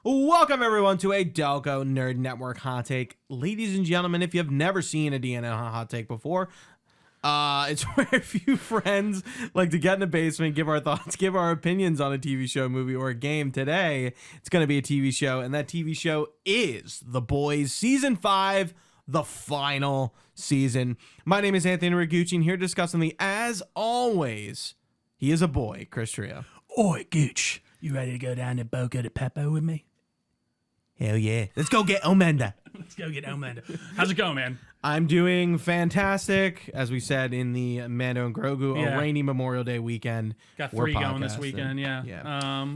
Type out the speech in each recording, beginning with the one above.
Welcome everyone to a Delco Nerd Network hot take. Ladies and gentlemen, if you've never seen a DNN hot take before, it's where a few friends like to get in the basement, give our thoughts, give our opinions on a TV show, movie, or a game. Today, it's going to be a TV show, and that TV show is The Boys Season 5, the final season. My name is Anthony Ragucci, and here to discuss me, as always, he is a boy, Chris Trio. Oi, Gooch, you ready to go down to Boca de Pepo with me? Hell yeah. Let's go get Omenda. Let's go get Homelander. How's it going, man? I'm doing fantastic. As we said in the Mando and Grogu, a rainy Memorial Day weekend. Got 3 going this weekend, yeah.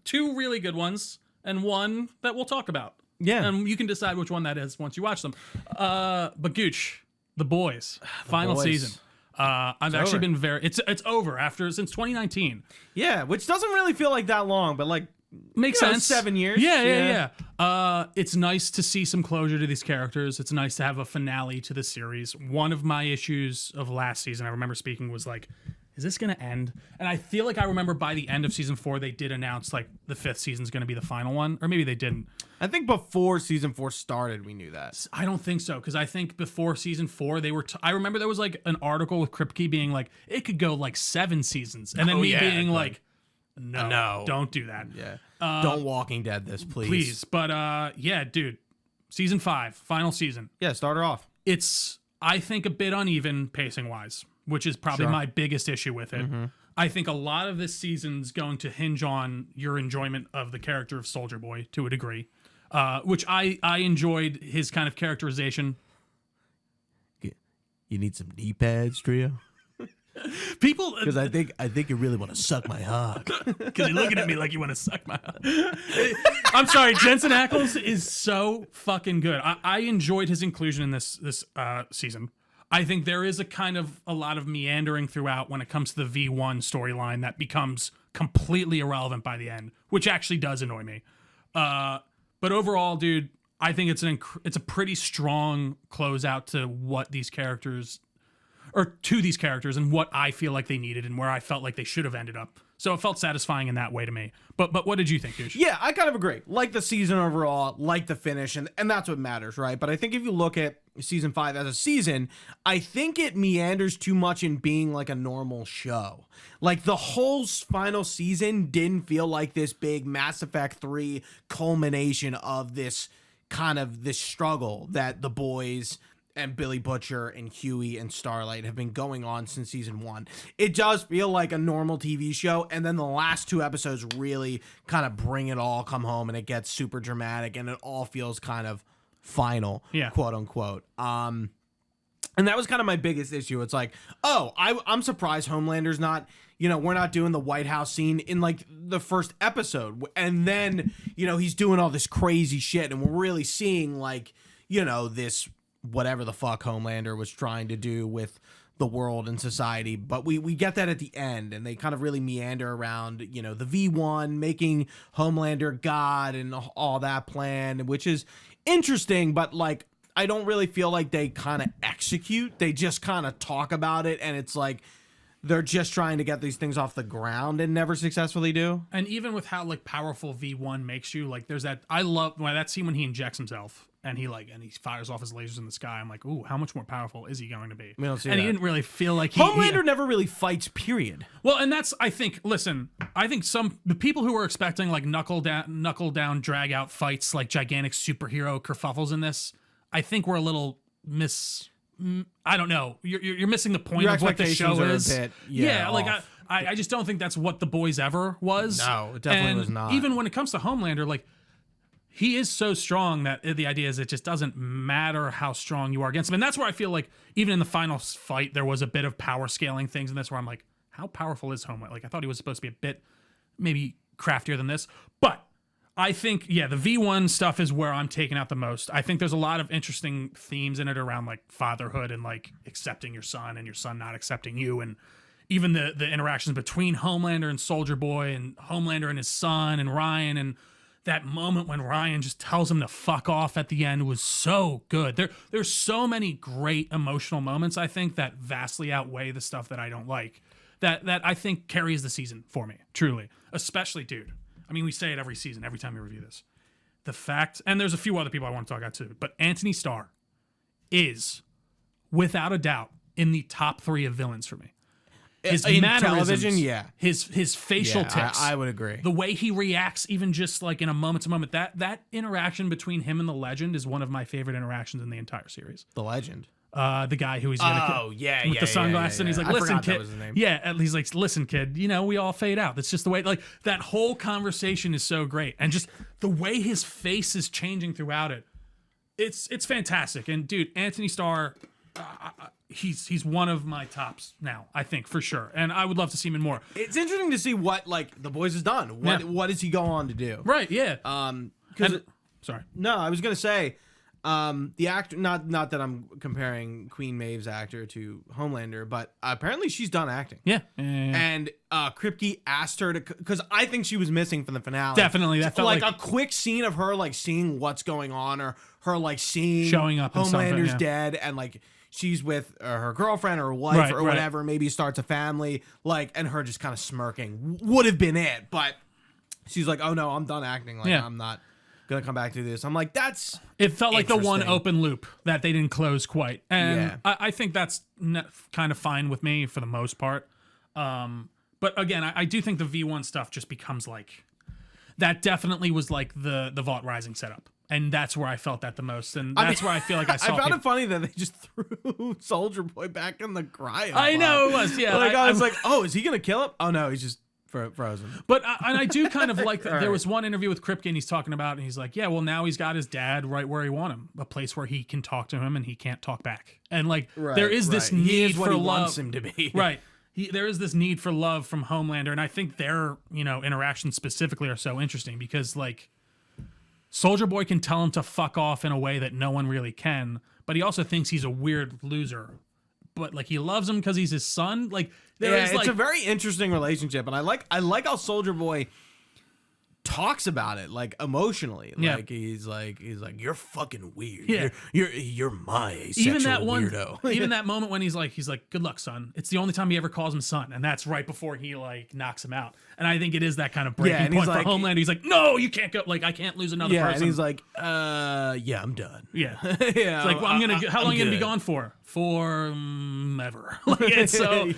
Two really good ones, and one that we'll talk about. Yeah. And you can decide which one that is once you watch them. But Gooch, The Boys, final season. I've actually been it's over since 2019. Yeah, which doesn't really feel like that long, but like makes sense. 7 years. Yeah. It's nice to see some closure to these characters. It's nice to have a finale to the series. One of my issues of last season, I remember speaking, was like, is this going to end? And I feel like I remember by the end of season 4, they did announce like the 5th season is going to be the final one, or maybe they didn't. I think before season 4 started, we knew that. I don't think so, because I think before season 4, they were. I remember there was like an article with Kripke being like, it could go like 7 seasons, and then being like, no, don't do that. Yeah, don't Walking Dead this, please. Please, but yeah, dude, season 5, final season. Yeah, start her off. It's, I think, a bit uneven pacing wise, which is probably my biggest issue with it. Mm-hmm. I think a lot of this season's going to hinge on your enjoyment of the character of Soldier Boy to a degree, which I enjoyed his kind of characterization. You need some knee pads, Trio? People, because I think you really want to suck my hog. Because you're looking at me like you want to suck my hog. I'm sorry, Jensen Ackles is so fucking good. I enjoyed his inclusion in this season. I think there is a lot of meandering throughout when it comes to the V1 storyline that becomes completely irrelevant by the end, which actually does annoy me. But overall, dude, I think it's a pretty strong closeout to what these characters. Or to these characters and what I feel like they needed and where I felt like they should have ended up. So it felt satisfying in that way to me. But what did you think, Gooch? Yeah, I kind of agree. Like the season overall, like the finish, and that's what matters, right? But I think if you look at season 5 as a season, I think it meanders too much in being like a normal show. Like the whole final season didn't feel like this big Mass Effect 3 culmination of this kind of this struggle that the boys and Billy Butcher and Huey and Starlight have been going on since season 1. It does feel like a normal TV show, and then the last 2 episodes really kind of bring it all come home, and it gets super dramatic, and it all feels kind of final, quote unquote. And that was kind of my biggest issue. It's like, I'm surprised Homelander's not, we're not doing the White House scene in like the first episode, and then, he's doing all this crazy shit, and we're really seeing like, this whatever the fuck Homelander was trying to do with the world and society. But we get that at the end, and they kind of really meander around, the V1, making Homelander God and all that plan, which is interesting, but like, I don't really feel like they kind of execute. They just kind of talk about it, and it's like, they're just trying to get these things off the ground and never successfully do. And even with how like powerful V1 makes you, like there's that, I love that scene when he injects himself and he fires off his lasers in the sky. I'm like, ooh, how much more powerful is he going to be? We don't see and that. He didn't really feel like Homelander never really fights, period. Well, and that's, I think the people who were expecting like knuckle down, drag out fights, like gigantic superhero kerfuffles in this, I think we're a little I don't know. You're missing the point of what the show is. I just don't think that's what The Boys ever was. No, it definitely was not. Even when it comes to Homelander, like he is so strong that the idea is it just doesn't matter how strong you are against him. And that's where I feel like even in the final fight, there was a bit of power scaling things. And that's where I'm like, how powerful is Homelander? Like I thought he was supposed to be a bit maybe craftier than this. But I think, the V1 stuff is where I'm taking out the most. I think there's a lot of interesting themes in it around like fatherhood and like accepting your son and your son not accepting you. And even the interactions between Homelander and Soldier Boy and Homelander and his son and Ryan, and that moment when Ryan just tells him to fuck off at the end was so good. There's so many great emotional moments, I think, that vastly outweigh the stuff that I don't like. That I think carries the season for me, truly. Especially, dude, I mean, we say it every season, every time we review this. The fact, and there's a few other people I want to talk about too, but Anthony Starr is, without a doubt, in the top 3 of villains for me. His in mannerisms, television, yeah. His facial tics. I would agree. The way he reacts, even just like in a moment to moment, that interaction between him and the Legend is one of my favorite interactions in the entire series. The Legend. The guy who he's gonna with the sunglasses, and he's like, I "Listen, forgot that kid." was his name. Yeah, and he's like, "Listen, kid. You know, we all fade out. That's just the way." Like that whole conversation is so great, and just the way his face is changing throughout it, it's fantastic. And dude, Anthony Starr, he's one of my tops now, I think, for sure. And I would love to see him in more. It's interesting to see what like the boys has done. What does he go on to do? Right? Yeah. Sorry. No, I was gonna say, the actor. Not that I'm comparing Queen Maeve's actor to Homelander, but apparently she's done acting. Yeah. And Kripke asked her to, because I think she was missing from the finale. Definitely, that felt like a quick scene of her like seeing what's going on, or her like seeing showing up in something, Homelander's yeah. dead, and like she's with her girlfriend or wife or whatever, maybe starts a family, like, and her just kind of smirking would have been it, but she's like, oh no, I'm done acting, like I'm not gonna come back to this. I'm like, it felt like the one open loop that they didn't close quite, and I think that's kind of fine with me for the most part. But again, I do think the V1 stuff just becomes like, that definitely was like the Vault Rising setup. And that's where I felt that the most. And that's where I feel like I saw I found it funny that they just threw Soldier Boy back in the cryo. I know it was, yeah. Like, I was like, oh, is he going to kill him? Oh, no, he's just frozen. But and I do kind of like that. There was one interview with Kripke, and he's talking about, and he's like, yeah, well, now he's got his dad right where he want him, a place where he can talk to him and he can't talk back. And like, there is this need for love. Wants him to be. Right. There is this need for love from Homelander, and I think their, interactions specifically are so interesting because, like, Soldier Boy can tell him to fuck off in a way that no one really can, but he also thinks he's a weird loser. But like, he loves him because he's his son. Like, it's a very interesting relationship, and I like how Soldier Boy talks about it, like, emotionally. Like he's like you're fucking weird. Yeah. You're my asexual weirdo. Even that moment when he's like good luck, son. It's the only time he ever calls him son, and that's right before he like knocks him out. And I think it is that kind of breaking point for Homelander. He's like, no, you can't go. Like, I can't lose another person. And he's like, yeah, I'm done. Yeah. It's like, well, how long are you gonna be gone for? Ever. Like, it's so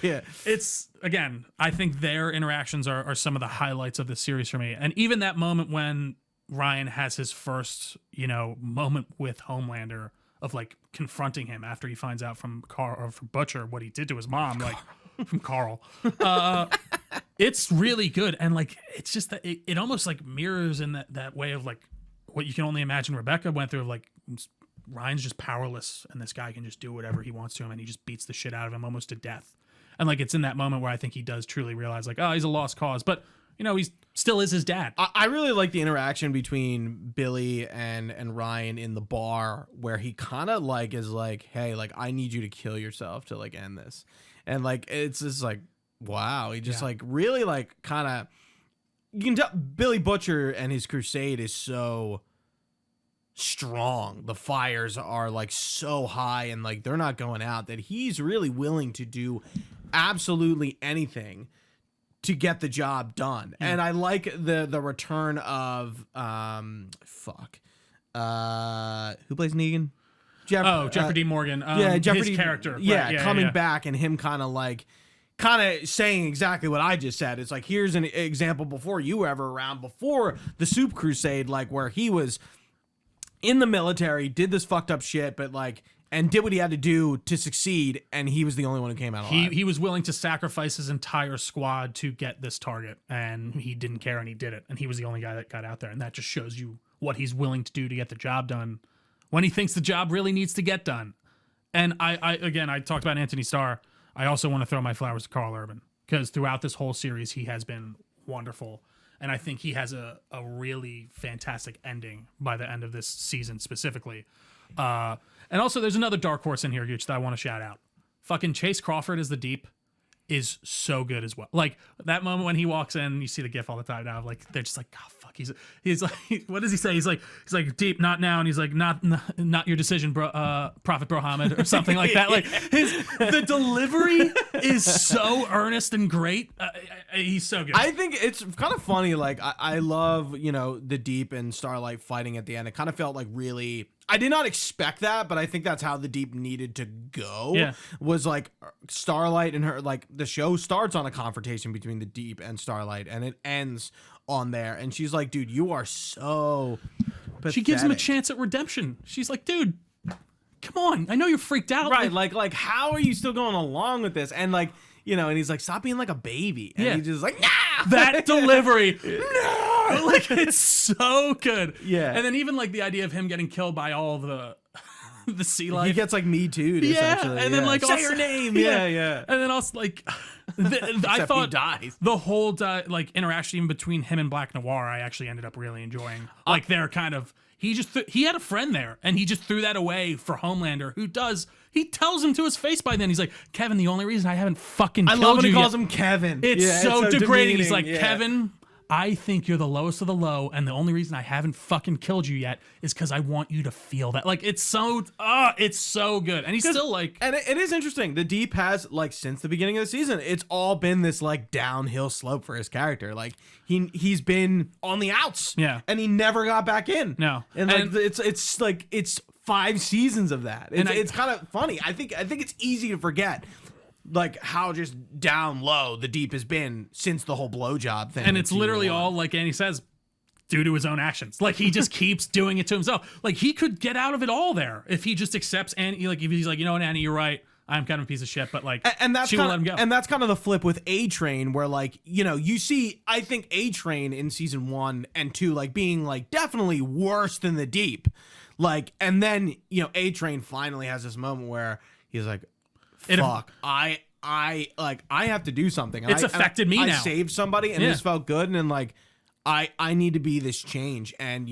it's, again, I think their interactions are some of the highlights of the series for me. And even that moment when Ryan has his first, moment with Homelander of like confronting him after he finds out from Butcher what he did to his mom, like from Carl. It's really good. And like, it's just that it almost like mirrors in that way of like what you can only imagine Rebecca went through, of like, Ryan's just powerless and this guy can just do whatever he wants to him, and he just beats the shit out of him almost to death. And like, it's in that moment where I think he does truly realize like, oh, he's a lost cause, but he still is his dad. I really like the interaction between Billy and Ryan in the bar, where he kind of like is like, hey, like, I need you to kill yourself to like end this. And like, it's just like, wow. He just like really like kind of, you can tell Billy Butcher and his crusade is so strong. The fires are like so high, and like they're not going out, that he's really willing to do absolutely anything to get the job done. And I like the return of who plays Negan? Jeffrey D. Morgan. Jeffrey his character. Coming back, and him kind of saying exactly what I just said. It's like, here's an example before you were ever around, before the Soup Crusade, like where he was in the military, did this fucked up shit, but like, and did what he had to do to succeed, and he was the only one who came out alive. He was willing to sacrifice his entire squad to get this target, and he didn't care, and he did it, and he was the only guy that got out there, and that just shows you what he's willing to do to get the job done when he thinks the job really needs to get done. And I talked about Anthony Starr. I also want to throw my flowers to Carl Urban, because throughout this whole series, he has been wonderful. And I think he has a really fantastic ending by the end of this season specifically. And also, there's another dark horse in here, Gooch, that I want to shout out. Fucking Chase Crawford is the Deep. is so good as well. Like that moment when he walks in, you see the gif all the time now. Like they're just like, oh fuck, he's like, what does he say? He's like deep, not now, and he's like, not your decision, bro, Prophet Muhammad or something like that. Like the delivery is so earnest and great. He's so good. I think it's kind of funny. Like I love the Deep and Starlight fighting at the end. It kind of felt like really. I did not expect that, but I think that's how the Deep needed to go. Yeah. Was like Starlight and her, like the show starts on a confrontation between the Deep and Starlight and it ends on there. And she's like, dude, you are so pathetic. She gives him a chance at redemption. She's like, dude, come on. I know you're freaked out. Right. Like how are you still going along with this? And like, and he's like, stop being like a baby. And he's just like, nah. That delivery. No. Like it's so good. Yeah. And then even like the idea of him getting killed by all the sea life. He gets like Me Too. Essentially. And then like say also, her name. Yeah. And then also like I thought he dies. The whole like interaction even between him and Black Noir, I actually ended up really enjoying. Like they're kind of he had a friend there and he just threw that away for Homelander, who he tells him to his face by then. He's like, Kevin, the only reason I haven't fucking killed you I love when he yet. calls him Kevin. It's so degrading. Demeaning. He's like, Kevin, I think you're the lowest of the low, and the only reason I haven't fucking killed you yet is because I want you to feel that. Like, it's so good. And he's still like... And it is interesting. The Deep has, like, since the beginning of the season, it's all been this, like, downhill slope for his character. Like, he's been on the outs. Yeah. And he never got back in. No. And, like, it's 5 seasons of that. It's kind of funny. I think it's easy to forget like how just down low the Deep has been since the whole blowjob thing. And it's literally all, like Annie says, due to his own actions. Like he just keeps doing it to himself. Like he could get out of it all there if he just accepts Annie. Like if he's like, Annie, you're right. I'm kind of a piece of shit, but like, and that's she won't let him go. And that's kind of the flip with A-Train, where like, you see, I think A-Train in season 1 and 2, like being like definitely worse than the Deep. Like, and then, A-Train finally has this moment where he's like, fuck, I have to do something. It's affected me now. I saved somebody and this felt good. And then like, I need to be this change. And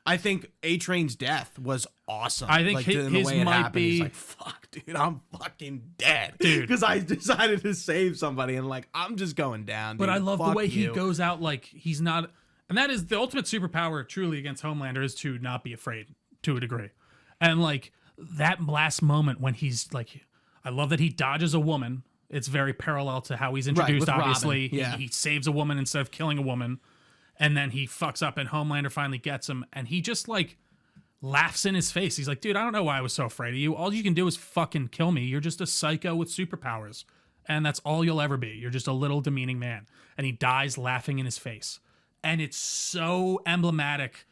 I think A-Train's death was awesome. I think like, his the way it might happened. be. He's like, fuck, dude, I'm fucking dead. Dude. Because I decided to save somebody and like, I'm just going down. But dude. I love Fuck the way you. he goes out like he's not. And that is the ultimate superpower truly against Homelander, is to not be afraid to a degree. And like that last moment when he's like, I love that he dodges a woman. It's very parallel to how he's introduced, with obviously. Robin. Yeah. He saves a woman instead of killing a woman. And then he fucks up and Homelander finally gets him. And he just like laughs in his face. He's like, dude, I don't know why I was so afraid of you. All you can do is fucking kill me. You're just a psycho with superpowers. And that's all you'll ever be. You're just a little demeaning man. And he dies laughing in his face. And it's so emblematic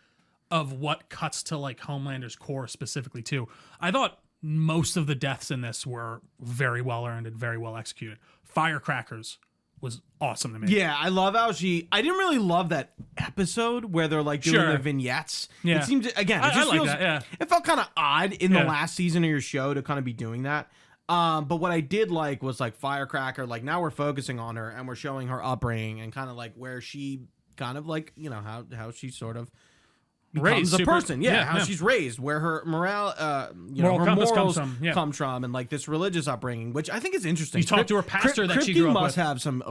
of what cuts to like Homelander's core specifically too. I thought most of the deaths in this were very well earned and very well executed. Firecrackers was awesome to me. Yeah, I love how I didn't really love that episode where they're like doing the vignettes. Yeah. It seemed, again, it I just like feels, that, yeah. It felt kind of odd in the last season of your show to kind of be doing that. But what I did like was like Firecracker, like now we're focusing on her and we're showing her upbringing and kind of like where she kind of like, how she sort of becomes a person. How she's raised, where her morale, Moral her compass morals comes from, and like this religious upbringing, which I think is interesting. You talk to her pastor that she grew up must with. have some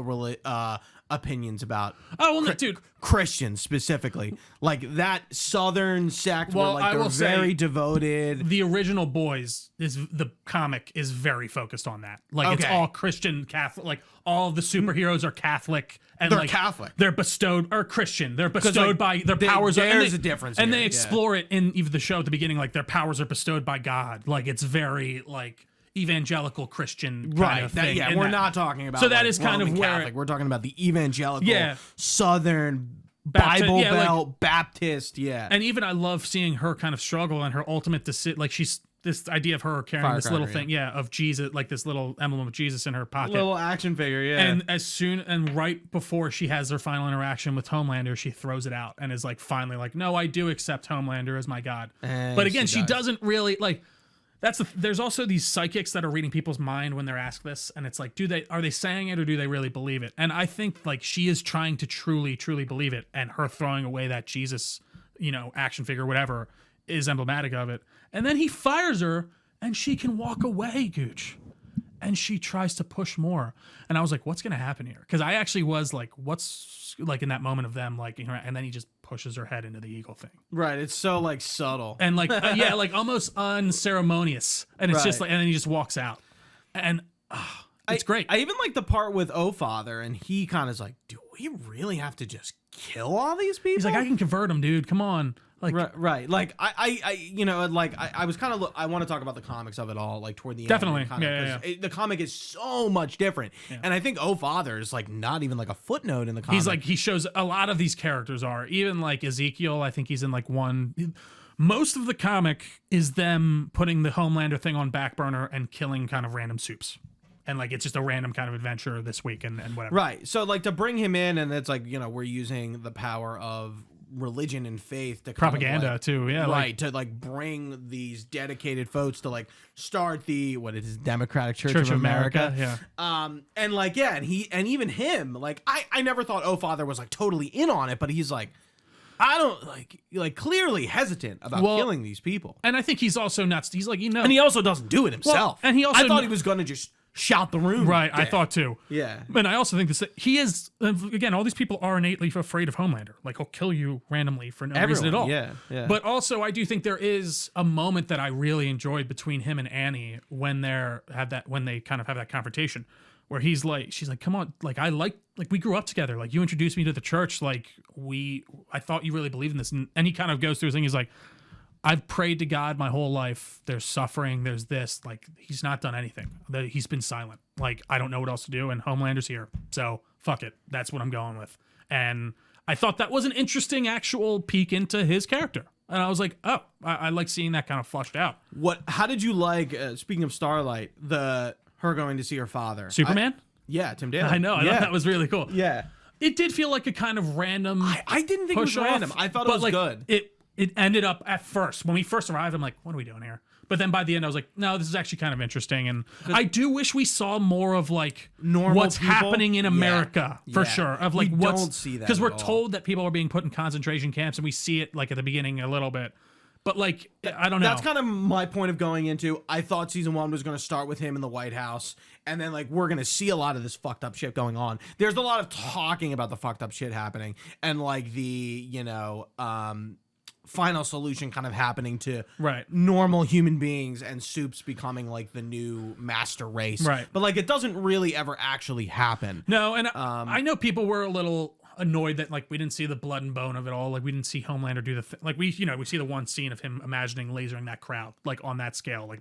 opinions about. Oh, well, dude. Christians specifically, like that Southern sect, where like they're very devoted. The original Boys the comic is very focused on that. Like it's all Christian Catholic. Like all of the superheroes are Catholic, and They're like Catholic. They're bestowed or Christian. They're bestowed by their powers. There's a difference, and here, they explore it in even the show at the beginning. Like their powers are bestowed by God. Like it's very like evangelical Christian kind of thing. We're not talking about. So that like, is kind Roman of where Catholic. We're talking about the evangelical, Southern Bible Belt Baptist. Yeah, and even I love seeing her kind of struggle and her ultimate like she's this idea of her carrying this little thing, of Jesus, like this little emblem of Jesus in her pocket, little action figure, And right before she has her final interaction with Homelander, she throws it out and is like, finally, like, no, I do accept Homelander as my god. And but again, she doesn't really like. There's also these psychics that are reading people's mind when they're asked this, and it's like, are they saying it or do they really believe it? And I think like she is trying to truly believe it, and her throwing away that Jesus, action figure, whatever, is emblematic of it. And then he fires her, and she can walk away, Gooch. and she tries to push more. And I was like, what's going to happen here? Because I actually was like, what's like in that moment of them, like, and then he just pushes her head into the eagle thing. Right. It's so like subtle. And like, yeah, like almost unceremonious. And it's just like, and then he just walks out. And it's great. I even like the part with O Father, and he kind of is like, do we really have to just kill all these people? He's like, I can convert him, dude. Come on. Like, right. Like I was kind of, I want to talk about the comics of it all, like toward the definitely. end. Definitely. The comic is so much different. Yeah. And I think O Father is like not even like a footnote in the comic. He's like, he shows a lot of these characters are, even like Ezekiel, I think he's in like one. Most of the comic is them putting the Homelander thing on back burner and killing kind of random soups. And like, it's just a random kind of adventure this week and whatever. Right. So like to bring him in, and it's like, we're using the power of religion and faith to propaganda kind of too. Yeah. Right. To like bring these dedicated folks to like start the, what it is, Democratic Church of America. Yeah. And like, yeah. And even him, like, I never thought O Father was like totally in on it, but he's like, I don't like clearly hesitant about killing these people. And I think he's also nuts. He's like, and he also doesn't do it himself. And he also, I thought he was going to just shout the room. Right. Dead. I thought too. Yeah. And I also think this, he is, again, all these people are innately afraid of Homelander. Like, he'll kill you randomly for no reason at all. Yeah. But also, I do think there is a moment that I really enjoyed between him and Annie when they kind of have that confrontation where she's like, come on, like, we grew up together. Like, you introduced me to the church. Like, I thought you really believed in this. And he kind of goes through his thing. He's like, I've prayed to God my whole life. There's suffering. There's this. Like, he's not done anything. He's been silent. Like, I don't know what else to do. And Homelander's here. So, fuck it. That's what I'm going with. And I thought that was an interesting actual peek into his character. And I was like, oh, I like seeing that kind of flushed out. How did you like, speaking of Starlight, her going to see her father? Superman? Yeah, Tim Daly. I know. I thought that was really cool. Yeah. It did feel like a kind of random. I didn't think it was random. I thought it was good. It ended up at first, when we first arrived, I'm like, what are we doing here? But then by the end, I was like, no, this is actually kind of interesting. And I do wish we saw more of like normal what's people happening in America for sure. Of like, don't see that because we're told that people are being put in concentration camps, and we see it like at the beginning a little bit. But like, I don't know. That's kind of my point of going into. I thought season 1 was going to start with him in the White House, and then like we're going to see a lot of this fucked up shit going on. There's a lot of talking about the fucked up shit happening, and like the final solution kind of happening to normal human beings, and Soups becoming like the new master race. Right. But like it doesn't really ever actually happen. No, and I know people were a little annoyed that like we didn't see the blood and bone of it all. Like we didn't see Homelander do the thing. Like we see the one scene of him imagining lasering that crowd like on that scale, like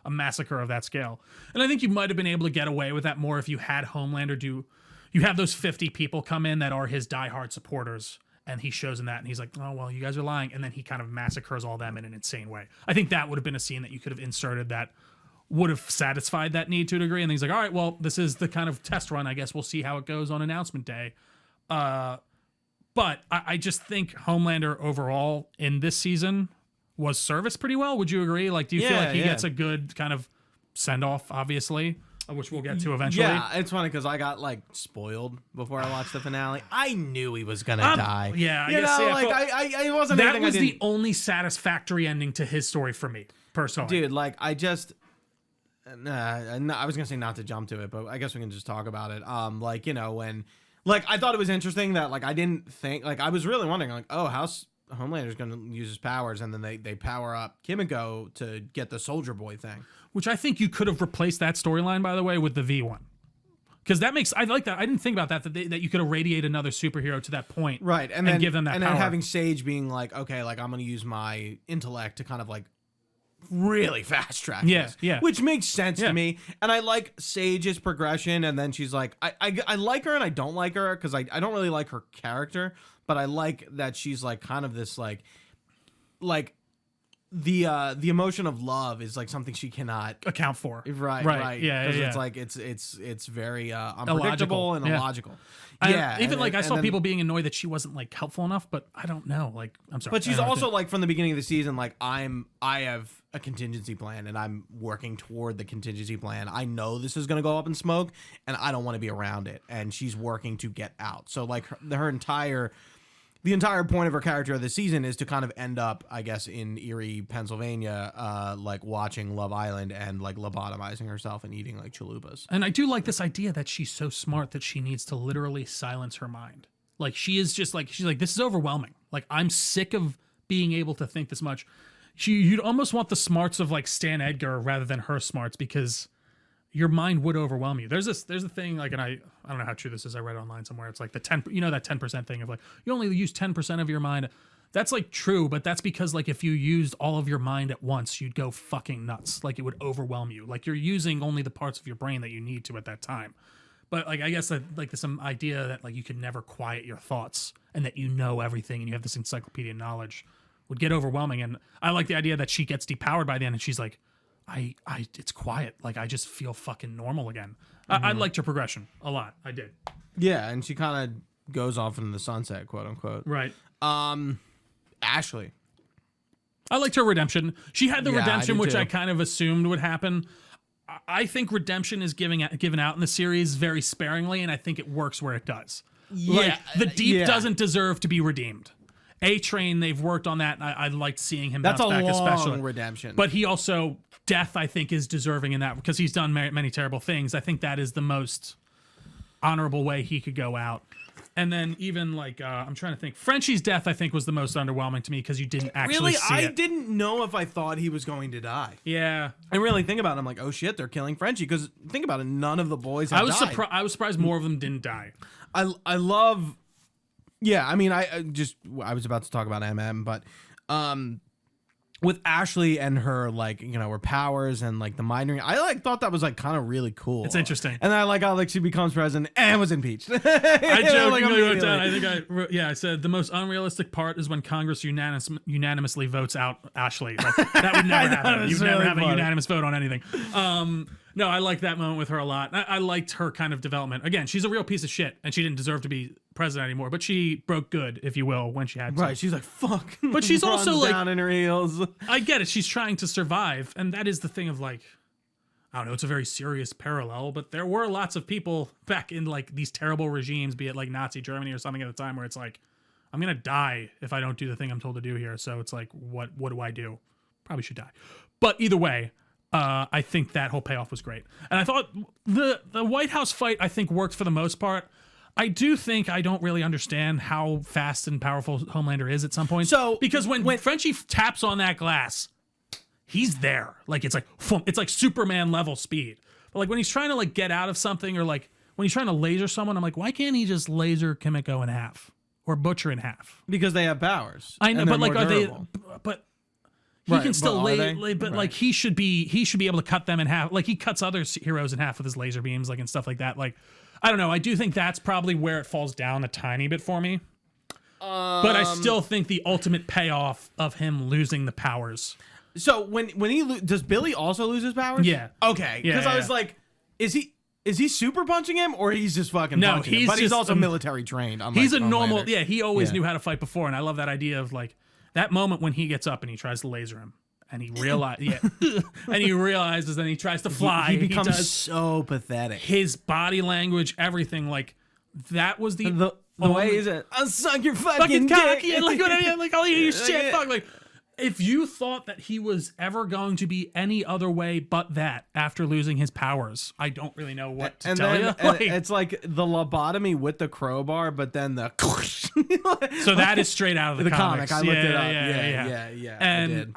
a massacre of that scale. And I think you might have been able to get away with that more if you had Homelander do. You have those 50 people come in that are his diehard supporters. And he shows in that, and he's like, oh, well, you guys are lying. And then he kind of massacres all them in an insane way. I think that would have been a scene that you could have inserted that would have satisfied that need to a degree. And he's like, all right, well, this is the kind of test run. I guess we'll see how it goes on announcement day. But I just think Homelander overall in this season was serviced pretty well. Would you agree? Like, do you feel like he gets a good kind of send-off, obviously? Which we'll get to eventually. Yeah, it's funny because I got like spoiled before I watched the finale. I knew he was gonna die. Yeah, I wasn't. That was the only satisfactory ending to his story for me personally, dude. Like I just, I was gonna say not to jump to it, but I guess we can just talk about it. When, like, I thought it was interesting that like I didn't think like I was really wondering like, oh, how's Homelander's gonna use his powers, and then they power up Kimiko to get the Soldier Boy thing. Which I think you could have replaced that storyline, by the way, with the V1. Because that makes, I like that. I didn't think about that you could irradiate another superhero to that point. Right. And then give them that power. And then having Sage being like, okay, like I'm going to use my intellect to kind of like really fast track this. Yeah. Which makes sense to me. And I like Sage's progression. And then she's like, I like her and I don't like her because I don't really like her character. But I like that she's like kind of this like the emotion of love is like something she cannot account for. Right. Yeah. Because it's like it's very unpredictable and illogical. Even I saw people being annoyed that she wasn't like helpful enough, but I don't know. Like, I'm sorry. But she's also like from the beginning of the season, like I have a contingency plan and I'm working toward the contingency plan. I know this is gonna go up in smoke and I don't want to be around it. And she's working to get out. So like her entire the entire point of her character this season is to kind of end up, I guess, in Erie, Pennsylvania, like watching Love Island and like lobotomizing herself and eating like chalupas. And I do like this idea that she's so smart that she needs to literally silence her mind. Like she is just like, she's like, this is overwhelming. Like I'm sick of being able to think this much. You'd almost want the smarts of like Stan Edgar rather than her smarts, because your mind would overwhelm you. There's a thing like, and I don't know how true this is. I read it online somewhere. It's like the 10, that 10% thing of like, you only use 10% of your mind. That's like true, but that's because like if you used all of your mind at once, you'd go fucking nuts. Like it would overwhelm you. Like you're using only the parts of your brain that you need to at that time. But like, I guess that like there's some idea that like you could never quiet your thoughts and that you know everything and you have this encyclopedia knowledge would get overwhelming. And I like the idea that she gets depowered by the end and she's like, it's quiet. Like I just feel fucking normal again. I liked her progression a lot. I did. Yeah, and she kind of goes off into the sunset, quote unquote. Right. Ashley. I liked her redemption. She had the redemption, which too. I kind of assumed would happen. I think redemption is given out in the series very sparingly, and I think it works where it does. Yeah, like, the Deep doesn't deserve to be redeemed. A-Train, they've worked on that, and I liked seeing him bounce back, especially. That's a long redemption. But he also, Death, I think, is deserving in that, because he's done many terrible things. I think that is the most honorable way he could go out. And then even like, I'm trying to think, Frenchie's death, I think, was the most underwhelming to me because you didn't actually see it. I didn't know if I thought he was going to die. Yeah. I really think about it. I'm like, oh shit, they're killing Frenchie. Because think about it, none of the boys have died. I was surprised more of them didn't die. I love, yeah, I mean, I was about to talk about MM, but with Ashley and her, like, you know, her powers and like the mind reading, I like thought that was like kind of really cool. It's interesting. And I like how like she becomes president and was impeached. I jokingly wrote down, I said the most unrealistic part is when Congress unanimously votes out Ashley. Like, that would never happen. You'd never have a unanimous vote on anything. No, I liked that moment with her a lot. I liked her kind of development. Again, she's a real piece of shit, and she didn't deserve to be president anymore. But she broke good, if you will, when she had to. Right, she's like, fuck. But she's also like, down in her heels. I get it. She's trying to survive, and that is the thing of like, I don't know. It's a very serious parallel, but there were lots of people back in like these terrible regimes, be it like Nazi Germany or something at the time, where it's like, I'm gonna die if I don't do the thing I'm told to do here. So it's like, what do I do? Probably should die. But either way. I think that whole payoff was great. And I thought the White House fight, I think, worked for the most part. I do think I don't really understand how fast and powerful Homelander is at some point. So because when Frenchie taps on that glass, he's there. Like it's like Superman level speed. But like when he's trying to like get out of something, or like when he's trying to laser someone, I'm like, why can't he just laser Kimiko in half or Butcher in half? Because they have powers. I know, but like are durable. but he can still but right. like he should be able to cut them in half. Like he cuts other heroes in half with his laser beams, like and stuff like that. Like I don't know. I do think that's probably where it falls down a tiny bit for me. But I still think the ultimate payoff of him losing the powers. So when he does Billy also lose his powers? Yeah. Okay. Because I was like, is he super punching him, or he's just fucking punching him? But he's also military trained. He's a normal. Yeah, he always knew how to fight before, and I love that idea of like. That moment when he gets up and he tries to laser him, and he realizes, and he tries to fly. He becomes so pathetic. His body language, everything, like that was the way he's I'll suck your fucking cock, dick. like I'll eat your shit. Fuck, like if you thought that he was ever going to be any other way but that after losing his powers, I don't really know what to tell you. Like, it's like the lobotomy with the crowbar, but then the so that is straight out of the comic. I looked it up. Yeah. And I did.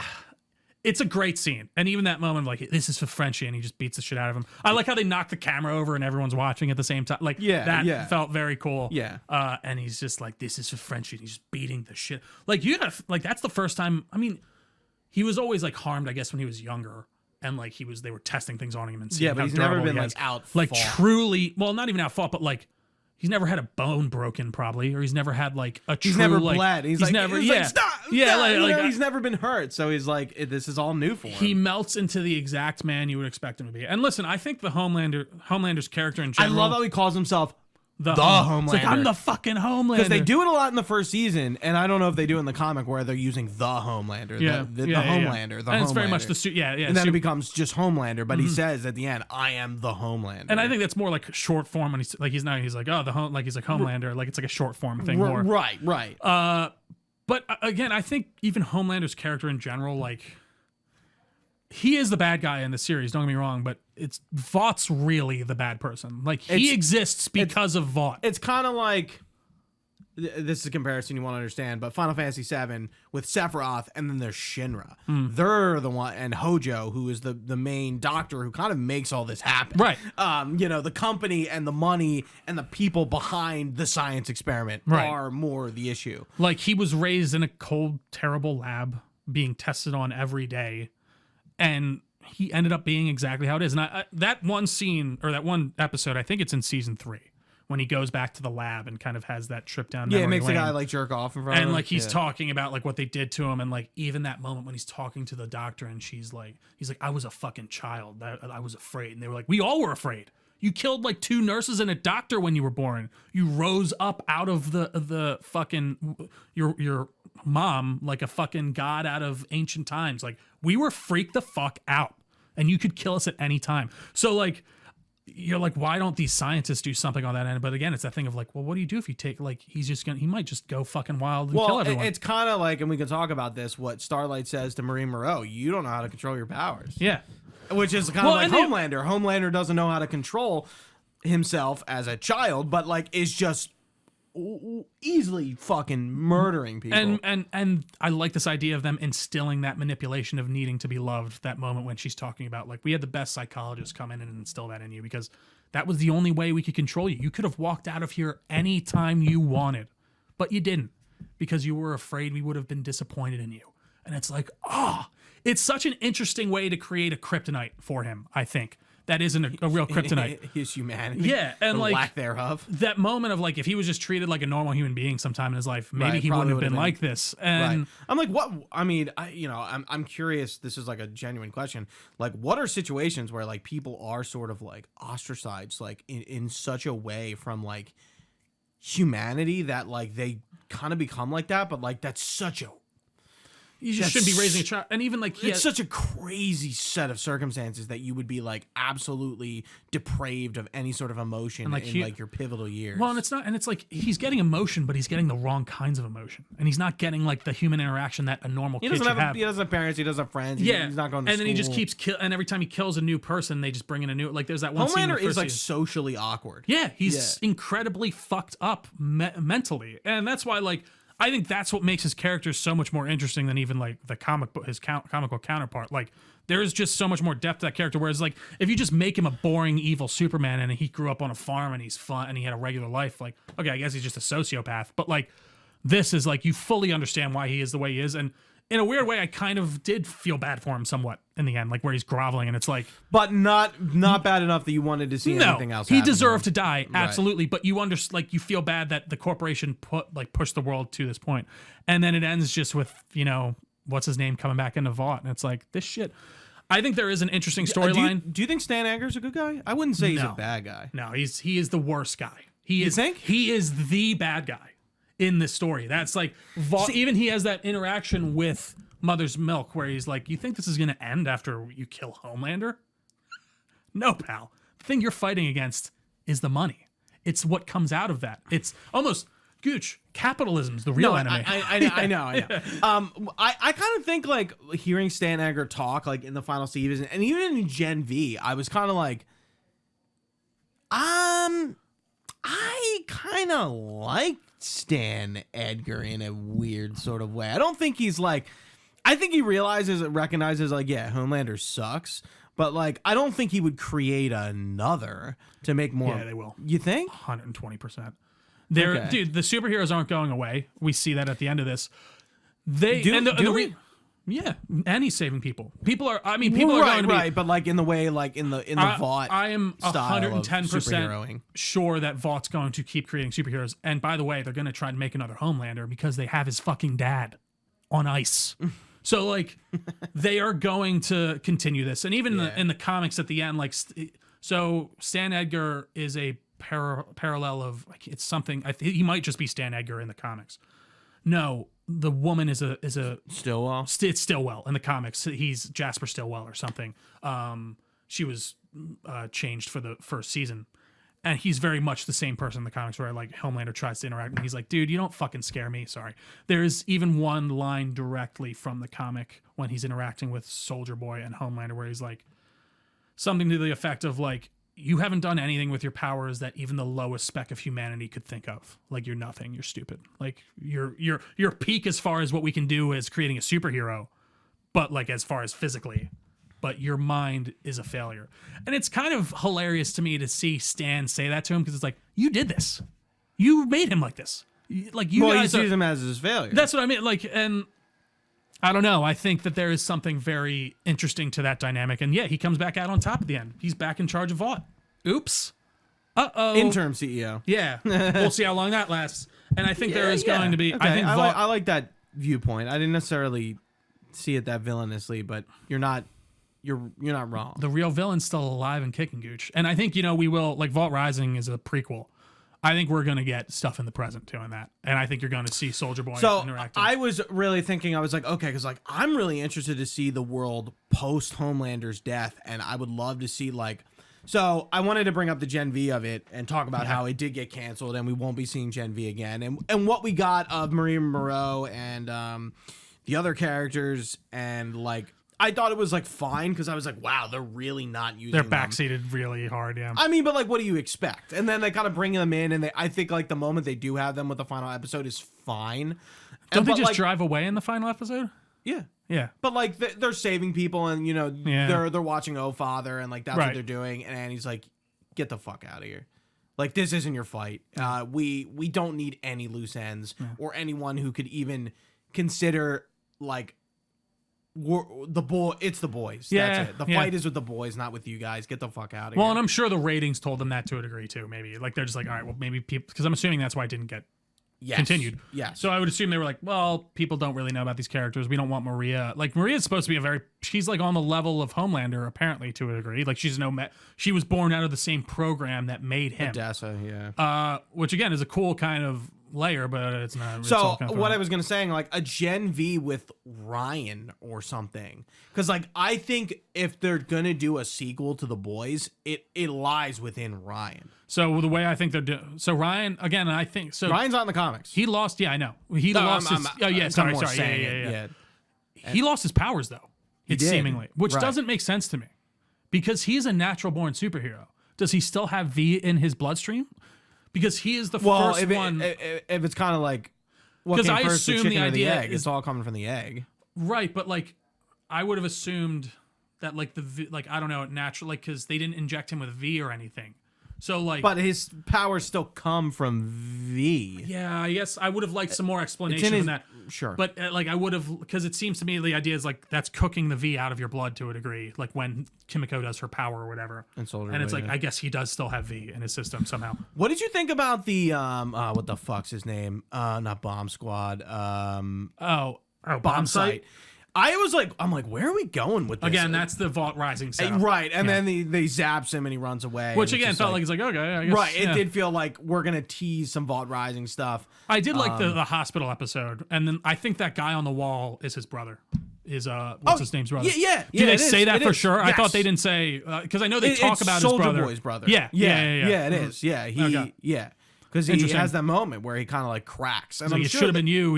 It's a great scene. And even that moment, like, this is for Frenchie, and he just beats the shit out of him. I like how they knock the camera over and everyone's watching at the same time. Like, that felt very cool. Yeah. And he's just like, this is for Frenchie, and he's just beating the shit. Like, that's the first time, I mean, he was always, like, harmed, I guess, when he was younger. And, like, they were testing things on him and seeing but he's never been, like, out-fought. Like, truly, well, not even out-fought, but, like, he's never had a bone broken, probably, or he's never had like a true. He's never like, bled. He's never. Like, stop. Yeah, like he's never been hurt, so he's like, this is all new for him. He melts into the exact man you would expect him to be. And listen, I think the Homelander's character in general. I love how he calls himself the Homelander. It's like, I'm the fucking Homelander. Because they do it a lot in the first season, and I don't know if they do it in the comic where they're using the Homelander, the Homelander, the and Homelander. it's very much the and then it becomes just Homelander, but he says at the end, "I am the Homelander." And I think that's more like short form when he's like he's like oh he's like Homelander, like it's like a short form thing more. Right. But again, I think even Homelander's character in general, like he is the bad guy in the series. Don't get me wrong, but it's Vought's really the bad person. Like he exists because of Vought. It's kind of like this is a comparison you want to understand, but Final Fantasy VII with Sephiroth, and then there's Shinra. They're the one, and Hojo, who is the main doctor who kind of makes all this happen. Right. The company and the money and the people behind the science experiment are more the issue. Like he was raised in a cold, terrible lab, being tested on every day, and he ended up being exactly how it is. And that one scene, or that one episode, I think it's in season 3, when he goes back to the lab and kind of has that trip down memory it makes lane. the guy like jerk off in front of him. And like he's talking about like what they did to him, and like even that moment when he's talking to the doctor and he's like, I was a fucking child. I was afraid. And they were like, we all were afraid. You killed like 2 nurses and a doctor when you were born. You rose up out of the fucking your mom like a fucking god out of ancient times. Like we were freaked the fuck out, and you could kill us at any time. So like you're like, why don't these scientists do something on that end? But again, it's that thing of like, well, what do you do if you take like he might just go fucking wild and kill everyone. It's kind of like, and we can talk about this, what Starlight says to Marie Moreau: you don't know how to control your powers. Yeah. Which is kind of like Homelander. Homelander doesn't know how to control himself as a child, but like is just easily fucking murdering people. And I like this idea of them instilling that manipulation of needing to be loved. That moment when she's talking about like, we had the best psychologist come in and instill that in you, because that was the only way we could control you. You could have walked out of here anytime you wanted, but you didn't, because you were afraid we would have been disappointed in you. And it's like, it's such an interesting way to create a kryptonite for him, I think. That isn't a real kryptonite. His humanity. Yeah, and like lack thereof. That moment of like, if he was just treated like a normal human being sometime in his life, maybe he wouldn't have been like this. And I'm like, what? I mean, I'm curious. This is like a genuine question. Like, what are situations where like people are sort of like ostracized, like in such a way from like humanity that like they kind of become like that, but like that's such a you just shouldn't be raising a child. And even like it's such a crazy set of circumstances that you would be like absolutely depraved of any sort of emotion like in like your pivotal years. Well, and it's not, and it's like he's getting emotion, but he's getting the wrong kinds of emotion, and he's not getting like the human interaction that a normal kid should have. He doesn't have parents. He doesn't have friends. Yeah, he's not going to and school. then he just keeps and every time he kills a new person, they just bring in a new. Like there's that one scene. Homelander is like socially awkward. Yeah, he's incredibly fucked up mentally, and that's why like. I think that's what makes his character so much more interesting than even like the comic book, his comical counterpart. Like there is just so much more depth to that character. Whereas like if you just make him a boring evil Superman and he grew up on a farm and he's fun and he had a regular life, like okay, I guess he's just a sociopath. But like this is like you fully understand why he is the way he is, and in a weird way, I kind of did feel bad for him somewhat in the end, like where he's groveling and it's like, but not bad enough that you wanted to see anything else. He deserved to die, absolutely. Right. But you like you feel bad that the corporation pushed the world to this point, and then it ends just with what's his name coming back into Vought, and it's like this shit. I think there is an interesting storyline. Do you think Stan Edgar's a good guy? I wouldn't say he's a bad guy. No, he is the worst guy. You think? He is the bad guy in this story. That's like even he has that interaction with Mother's Milk where he's like, you think this is going to end after you kill Homelander? No, pal. The thing you're fighting against is the money. It's what comes out of that. It's almost Gooch. Capitalism's the real enemy. I know. I kind of think like hearing Stan Edgar talk like in the final season and even in Gen V, I was kind of like, I kind of like Stan Edgar in a weird sort of way. I don't think he's like, I think he recognizes like, yeah, Homelander sucks, but like, I don't think he would create another to make more. Yeah, they will. You think? 120%. Dude, the superheroes aren't going away. We see that at the end of this. Yeah, and he's saving people. People are going to be but like in the way, like in the Vought. I am 110% sure that Vaught's going to keep creating superheroes. And by the way, they're going to try to make another Homelander because they have his fucking dad on ice. So like, they are going to continue this, and even in the comics at the end, like, so Stan Edgar is a parallel of like it's something. He might just be Stan Edgar in the comics. No, the woman is a Stillwell. It's Stillwell in the comics. He's Jasper Stillwell or something. She was changed for the first season, and he's very much the same person in the comics where like Homelander tries to interact, and he's like, "Dude, you don't fucking scare me." Sorry. There's even one line directly from the comic when he's interacting with Soldier Boy and Homelander, where he's like something to the effect of like, "You haven't done anything with your powers that even the lowest speck of humanity could think of. Like you're nothing. You're stupid. Like you're peak as far as what we can do as creating a superhero, but like as far as physically, but your mind is a failure." And it's kind of hilarious to me to see Stan say that to him because it's like, you did this. You made him like this. Like you guys he sees him as his failure. That's what I mean. Like, and I don't know. I think that there is something very interesting to that dynamic. And yeah, he comes back out on top at the end. He's back in charge of Vought. Oops. Uh-oh. Interim CEO. Yeah. We'll see how long that lasts. And I think there is going to be... Okay. I think I like that viewpoint. I didn't necessarily see it that villainously, but you're not wrong. The real villain's still alive and kicking, Gooch. And I think, we will... Like, Vault Rising is a prequel. I think we're going to get stuff in the present doing that. And I think you're going to see Soldier Boy interacting. I was really thinking, I was like, okay, because like I'm really interested to see the world post Homelander's death, and I would love to see like... So I wanted to bring up the Gen V of it and talk about how it did get canceled and we won't be seeing Gen V again. And what we got of Maria Moreau and the other characters, and like I thought it was like fine because I was like, wow, they're really not using them. They're backseated really hard, yeah. I mean, but like what do you expect? And then they kind of bring them in, and I think like the moment they do have them with the final episode is fine. Don't they just drive away in the final episode? Yeah. Yeah. But like they're saving people, and they're watching Oh Father, and like that's what they're doing, and he's like, get the fuck out of here. Like this isn't your fight. We don't need any loose ends or anyone who could even consider like it's the boys. Yeah. That's it. The fight is with the boys, not with you guys. Get the fuck out of here. Well, and I'm sure the ratings told them that to a degree too, maybe. Like they're just like, all right, well maybe people, because I'm assuming that's why it didn't get continued. Yeah. So I would assume they were like, well, people don't really know about these characters. We don't want Maria. Like Maria's supposed to be she's like on the level of Homelander apparently to a degree. Like she was born out of the same program that made him. Odessa, yeah. Which again is a cool kind of layer, but it's not. So what I was gonna say, like a Gen V with Ryan or something, because like I think if they're gonna do a sequel to The Boys, it lies within Ryan. So the way I think they're doing, so Ryan again, I think so. Ryan's not in the comics. He lost. Yeah, I know. He lost his. Sorry. Yeah. He lost his powers though. It's seemingly, which doesn't make sense to me, because he's a natural born superhero. Does he still have V in his bloodstream? Because he is the first one. If it's kind of like, because I assume the idea is it's all coming from the egg, right? But like, I would have assumed that like I don't know, natural, like because they didn't inject him with V or anything. So like, but his powers still come from V. Yeah, I guess I would have liked some more explanation on that. Sure, but like I would have, because it seems to me the idea is like that's cooking the V out of your blood to a degree, like when Kimiko does her power or whatever. And it's like I guess he does still have V in his system somehow. What did you think about the what the fuck's his name? Not Bomb Squad. Bomb Sight. I'm like, where are we going with this? Again, that's the Vault Rising setup. Right, and then they zaps him and he runs away. Which again felt like it's like, okay, I guess. Right, it did feel like we're going to tease some Vault Rising stuff. I did like the hospital episode, and then I think that guy on the wall is his brother. What's his name's brother? Yeah. Did they say that for sure? Yes. I thought they didn't say, because I know they talk about his brother. Soldier Boy's brother. Yeah, it is. Yeah, because he has that moment where he kind of like cracks, and like, it should have been you,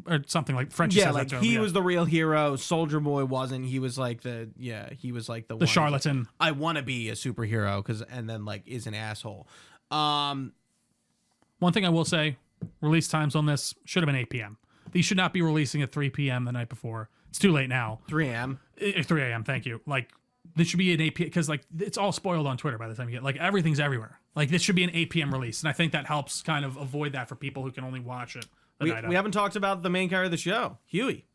or something like French. Yeah, like he was the real hero. Soldier Boy wasn't. He was like the one charlatan. I want to be a superhero and then like is an asshole. One thing I will say, release times on this should have been 8 p.m. These should not be releasing at 3 p.m. the night before. It's too late now. 3 a.m. 3 a.m. Thank you. Like this should be an 8 p.m. because like it's all spoiled on Twitter by the time you get like everything's everywhere. Like this should be an 8 p.m. release, and I think that helps kind of avoid that for people who can only watch it. We haven't talked about the main character of the show, Huey.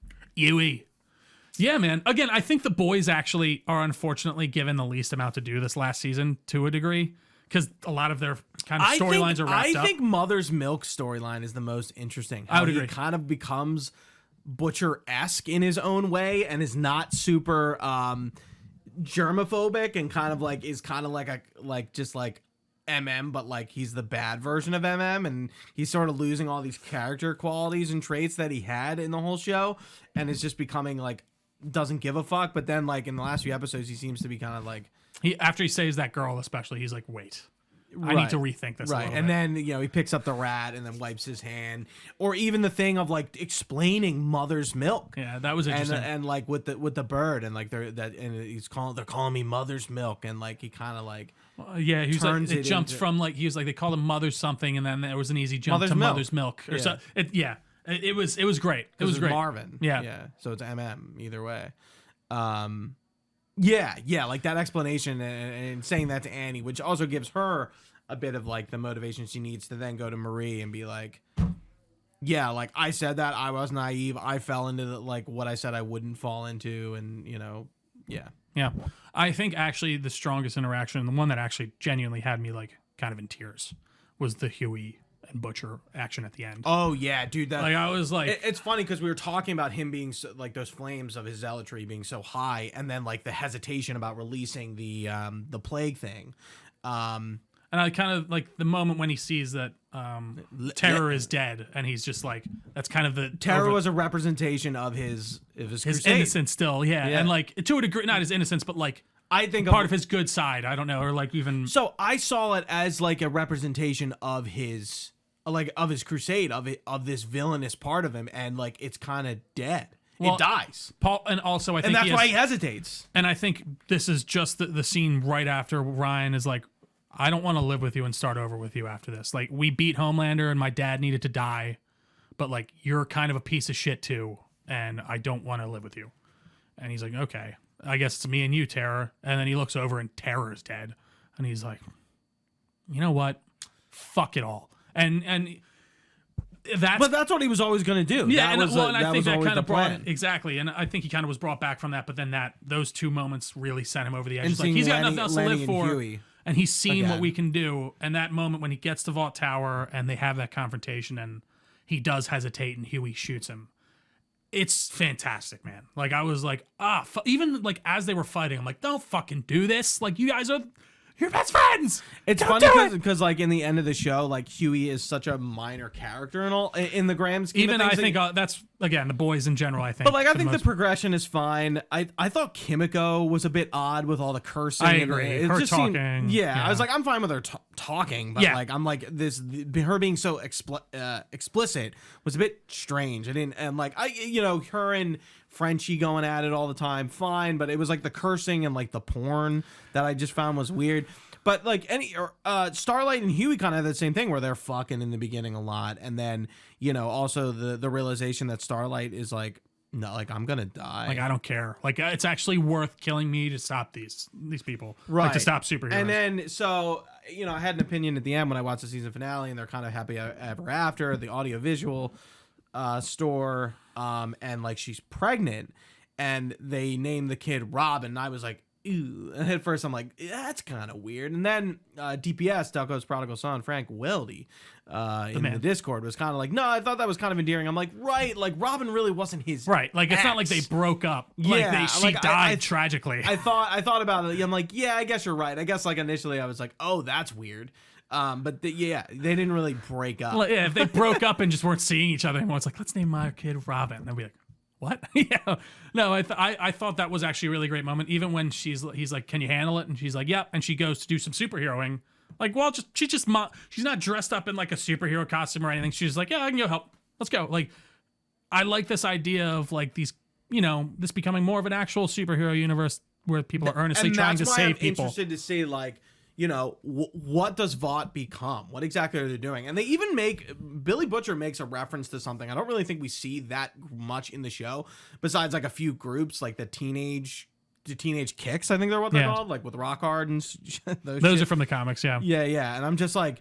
Yeah, man. Again, I think the boys actually are unfortunately given the least amount to do this last season to a degree, because a lot of their kind of storylines are wrapped up. I think Mother's Milk storyline is the most interesting. I would agree. He kind of becomes Butcher-esque in his own way and is not super germophobic and kind of like is kind of like MM, but like he's the bad version of MM, and he's sort of losing all these character qualities and traits that he had in the whole show, and is just becoming like doesn't give a fuck. But then like in the last few episodes, he seems to be kind of like after he saves that girl, especially, he's like, wait. I need to rethink this a little bit. And then, he picks up the rat and then wipes his hand. Or even the thing of like explaining mother's milk. Yeah, that was interesting. And like with the bird and like they're calling me mother's milk, and like he kind of like he was like, it jumps from like he was like they called him mother's something, and then there was an easy jump to mother's milk or so. It was great. It was great. Marvin. Yeah. So it's MM either way. Like that explanation and saying that to Annie, which also gives her a bit of like the motivation she needs to then go to Marie and be like, yeah, like I said that, I was naive, I fell into like what I said I wouldn't fall into, and Yeah. I think actually the strongest interaction, the one that actually genuinely had me like kind of in tears, was the Huey and Butcher action at the end. Oh yeah, dude. That, like I was like, it's funny because we were talking about him being so, like those flames of his zealotry being so high, and then like the hesitation about releasing the plague thing. And I kind of like the moment when he sees that Terror is dead, and he's just like, that's kind of the Terror was a representation of his innocence still, yeah, and like to a degree, not his innocence, but like I think part of his good side. I don't know, or like even so I saw it as like a representation of his crusade of this villainous part of him, and like it's kind of dead. Well, it dies. Paul, and also I think, and that's why he hesitates. And I think this is just the scene right after Ryan is like, I don't want to live with you and start over with you after this. Like, we beat Homelander and my dad needed to die, but like, you're kind of a piece of shit too, and I don't want to live with you. And he's like, okay, I guess it's me and you, Terror. And then he looks over and Terror is dead. And he's like, you know what? Fuck it all. And that's what he was always going to do. Yeah, and I think that kind of brought exactly, and I think he kind of was brought back from that. But then those two moments really sent him over the edge. It's like he's got nothing else to live for, and he's seen what we can do. And that moment when he gets to Vault Tower and they have that confrontation, and he does hesitate, and Huey shoots him. It's fantastic, man. Like I was like, even like as they were fighting, I'm like, don't fucking do this. Like you guys are. You're best friends. It's funny because like in the end of the show, like Huey is such a minor character and all in the grand scheme. Even of things, I think that's again the boys in general. I think, but like I think the progression is fine. I thought Kimiko was a bit odd with all the was I agree. It her just talking. I was like, I'm fine with her talking, but like I'm like her being so explicit was a bit strange. I didn't and like her and Frenchie going at it all the time, fine, but it was like the cursing and like the porn that I just found was weird. But like Starlight and Huey kind of have the same thing where they're fucking in the beginning a lot, and then also the realization that Starlight is like, no, like I'm gonna die. Like I don't care. Like it's actually worth killing me to stop these people. Right. Like to stop superheroes. And then so I had an opinion at the end when I watched the season finale, and they're kind of happy ever after the audiovisual store, and like she's pregnant, and they name the kid Robin, and I was like, ew. And at first I'm like, that's kind of weird. And then DPS, Delco's prodigal son, Frank Weldy, in the Discord was kind of like, no, I thought that was kind of endearing. I'm like, right, like Robin really wasn't his right. Like it's ex. not like they broke up. Yeah, she died tragically. I thought about it. I'm like, yeah, I guess you're right. I guess like initially I was like, oh, that's weird. But they didn't really break up. Well, yeah, if they broke up and just weren't seeing each other anymore, it's like, let's name my kid Robin. They'll be like, what? Yeah. No, I thought that was actually a really great moment. Even when he's like, can you handle it? And she's like, yeah. And she goes to do some superheroing. Like, well, she's not dressed up in like a superhero costume or anything. She's like, yeah, I can go help. Let's go. Like, I like this idea of like these, this becoming more of an actual superhero universe where people are earnestly trying to save people. I'm interested to see like, what does Vought become? What exactly are they doing? And they even Billy Butcher makes a reference to something. I don't really think we see that much in the show, besides like a few groups, like the teenage kicks. I think they're what they're called, like with Rock Hard and those are from the comics. Yeah. Yeah. And I'm just like,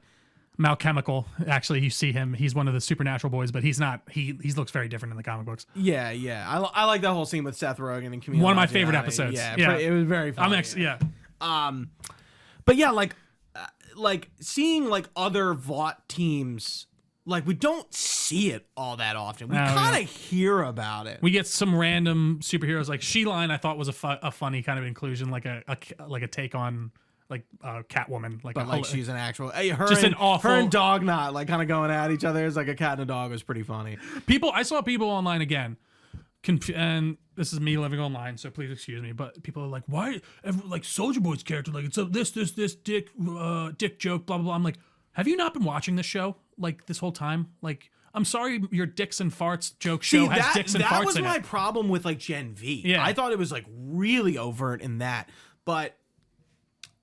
Malchemical. Actually, you see him. He's one of the supernatural boys, but he's not. He looks very different in the comic books. Yeah. I like that whole scene with Seth Rogen and Camille. One of my favorite episodes. Yeah. It was very funny. But yeah, like seeing like other Vought teams, like we don't see it all that often. We kind of hear about it. We get some random superheroes like She-Line. I thought was a funny kind of inclusion, like a take on Catwoman, like But like she's an actual Just an awful- her and Dog Knot like kind of going at each other. It's like a cat and a dog. It was pretty funny. I saw people online again, and this is me living online, so please excuse me. But people are like, "Why, like Soldier Boy's character, like it's this dick joke, blah blah blah." I'm like, have you not been watching this show like this whole time? Like, I'm sorry, your dicks and farts joke show has dicks and farts in it. That was my problem with like Gen V. Yeah. I thought it was like really overt in that, but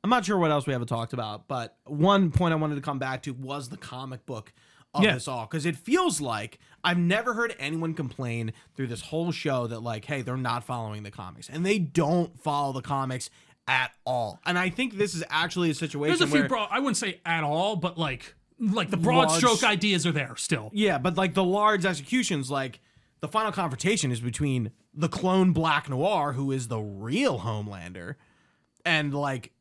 I'm not sure what else we haven't talked about. But one point I wanted to come back to was the comic book of this all, because it feels like I've never heard anyone complain through this whole show that like, hey, they're not following the comics, and they don't follow the comics at all. And I think this is actually a situation There's a few I wouldn't say at all, but like the broad stroke ideas are there still. Yeah, but like the large executions, like the final confrontation is between the clone Black Noir, who is the real Homelander, and like,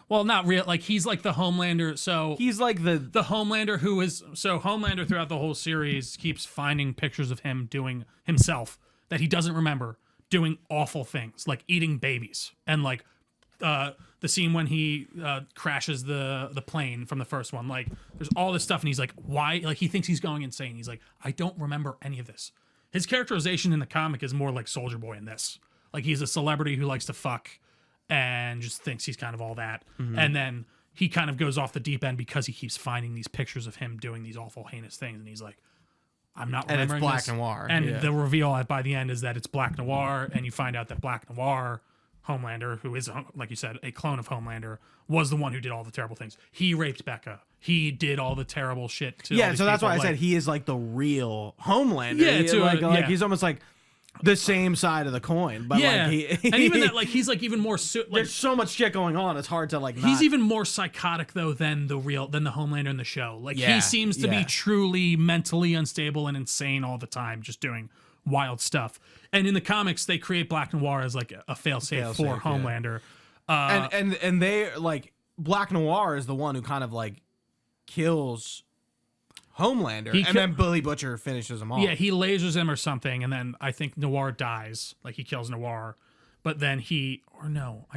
well, not real. Like he's like the Homelander. So he's like the Homelander who is Homelander throughout the whole series keeps finding pictures of him doing himself that he doesn't remember, doing awful things like eating babies, and like the scene when he crashes the plane from the first one. Like there's all this stuff, and he's like, why? Like he thinks he's going insane. He's like, I don't remember any of this. His characterization in the comic is more like Soldier Boy in this. Like he's a celebrity who likes to fuck and just thinks he's kind of all that. Mm-hmm. And then he kind of goes off the deep end because he keeps finding these pictures of him doing these awful, heinous things. And he's like, I'm not remembering and it's Black this. Noir. And the reveal by the end is that it's Black Noir, and you find out that Black Noir, Homelander, who is, like you said, a clone of Homelander, was the one who did all the terrible things. He raped Becca. He did all the terrible shit to all these so that's people. why I said he is like the real Homelander. Yeah, he's almost like the same side of the coin. But yeah, like and even that, like he's like even more there's so much shit going on. It's hard to like. He's even more psychotic though than the Homelander in the show. Like he seems to be truly mentally unstable and insane all the time, just doing wild stuff. And in the comics, they create Black Noir as like a failsafe for Homelander. And they like Black Noir is the one who kind of like kills Homelander, and then Billy Butcher finishes him off. Yeah, he lasers him or something, and then I think Noir dies. Like he kills Noir, but then I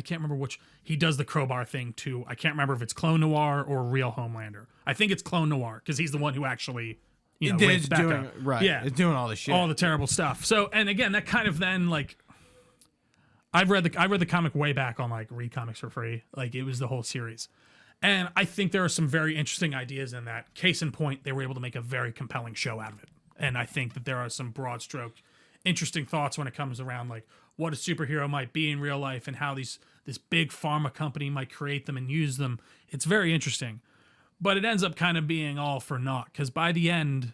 can't remember which. He does the crowbar thing too. I can't remember if it's Clone Noir or real Homelander. I think it's Clone Noir because he's the one who actually rapes Becca. It's doing all the shit, all the terrible stuff. So, and again, that kind of then like. I read the comic way back on like Read Comics for Free. Like it was the whole series. And I think there are some very interesting ideas in that. Case in point, they were able to make a very compelling show out of it. And I think that there are some broad stroke, interesting thoughts when it comes around like what a superhero might be in real life and how this big pharma company might create them and use them. It's very interesting. But it ends up kind of being all for naught because by the end,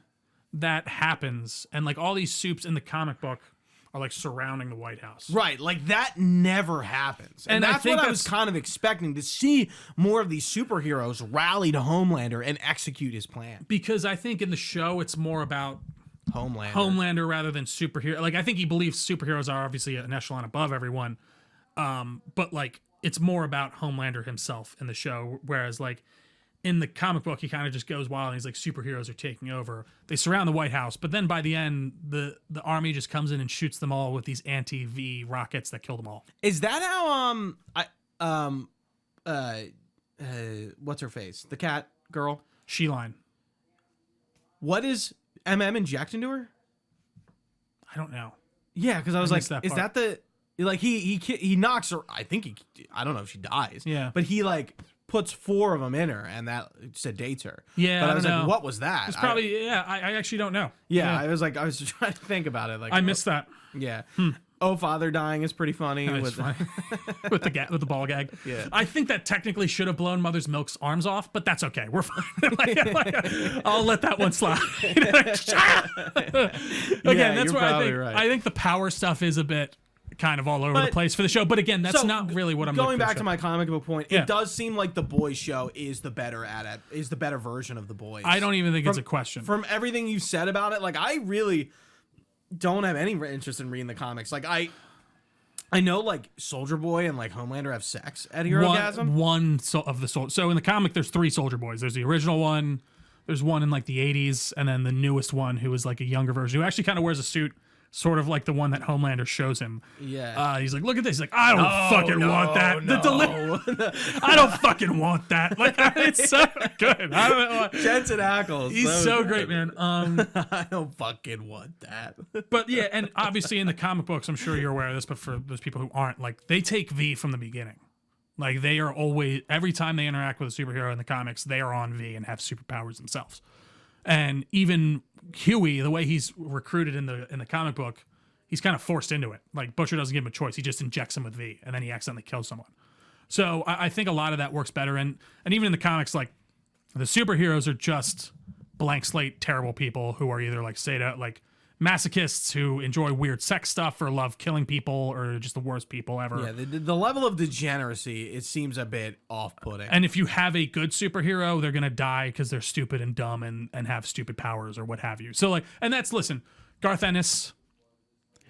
that happens. And like all these soups in the comic book are like surrounding the White House. Right, like that never happens. And that's what I was kind of expecting, to see more of these superheroes rally to Homelander and execute his plan. Because I think in the show it's more about Homelander rather than superhero. Like I think he believes superheroes are obviously an echelon above everyone. But like it's more about Homelander himself in the show, whereas like in the comic book, he kind of just goes wild and he's like, superheroes are taking over. They surround the White House, but then by the end, the army just comes in and shoots them all with these anti-V rockets that kill them all. Is that how what's her face? The cat girl? She-Line. What is MM inject into her? I don't know. Yeah, because I was like, is that the like he knocks her? I don't know if she dies. Yeah, but he like puts 4 of them in her, and that sedates her. Yeah, but I was like, what was that? It's probably I actually don't know. Yeah, I was trying to think about it. Like I missed that. Yeah. Oh, father dying is pretty funny with the ball gag. Yeah. I think that technically should have blown Mother's Milk's arms off, but that's okay. We're fine. I'll let that one slide. Again, that's where I think the power stuff is a bit kind of all over the place for the show. But again, that's not really what I'm going back to my comic book point. It does seem like the Boys show is the better version of the Boys. I don't even think it's a question. From everything you said about it, like I really don't have any interest in reading the comics. Like I know like Soldier Boy and like Homelander have sex at Herogasm. So in the comic, there's 3 Soldier Boys. There's the original one. There's one in like the 80s, and then the newest one who is like a younger version who actually kind of wears a suit sort of like the one that Homelander shows him. Yeah. He's like, look at this. He's like, I don't fucking want that. I don't fucking want that. Like, it's so good. I don't know. Jensen Ackles. He's so great, man. I don't fucking want that. But yeah, and obviously in the comic books, I'm sure you're aware of this, but for those people who aren't, like, they take V from the beginning. Like, they are always, every time they interact with a superhero in the comics, they are on V and have superpowers themselves. And even Huey, the way he's recruited in the comic book, he's kind of forced into it. Like, Butcher doesn't give him a choice. He just injects him with V, and then he accidentally kills someone. So I think a lot of that works better. And even in the comics, like, the superheroes are just blank slate, terrible people who are either, like, masochists who enjoy weird sex stuff or love killing people or just the worst people ever. Yeah, the level of degeneracy, it seems a bit off-putting. And if you have a good superhero, they're going to die because they're stupid and dumb and have stupid powers or what have you. So, like, and that's, listen, Garth Ennis,